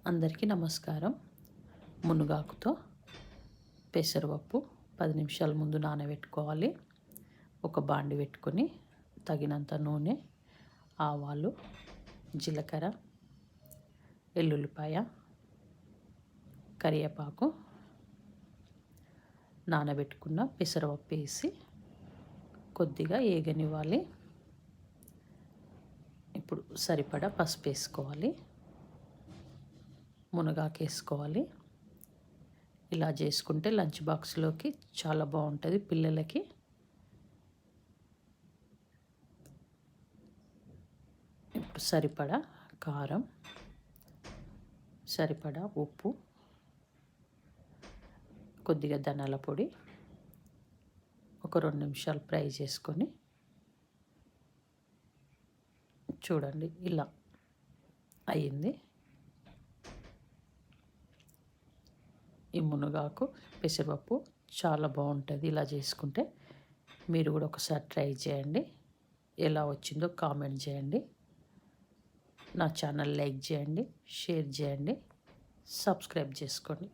అందరికీ నమస్కారం. మునగాకుతో పెసరపప్పు 10 నిమిషాల ముందు నానబెట్టుకోవాలి. ఒక బాండి పెట్టుకొని తగినంత నూనె, ఆవాలు, జీలకర్ర, ఎల్లుల్లిపాయ, కరివేపాకు, నానబెట్టుకున్న పెసరపప్పు వేసి కొద్దిగా ఏగనివ్వాలి. ఇప్పుడు సరిపడా పసుపు వేసుకోవాలి, మునగాకు వేసుకోవాలి. ఇలా చేసుకుంటే లంచ్ బాక్స్లోకి చాలా బాగుంటుంది పిల్లలకి. ఇప్పుడు సరిపడా కారం, సరిపడా ఉప్పు, కొద్దిగా ధనియాల పొడి ఒక 2 నిమిషాలు ఫ్రై చేసుకొని చూడండి ఇలా అయ్యింది. ఈ మునగాకు పెసరపప్పు చాలా బాగుంటుంది. ఇలా చేసుకుంటే మీరు కూడా ఒకసారి ట్రై చేయండి. ఎలా వచ్చిందో కామెంట్ చేయండి. నా ఛానల్ లైక్ చేయండి, షేర్ చేయండి, సబ్స్క్రైబ్ చేసుకోండి.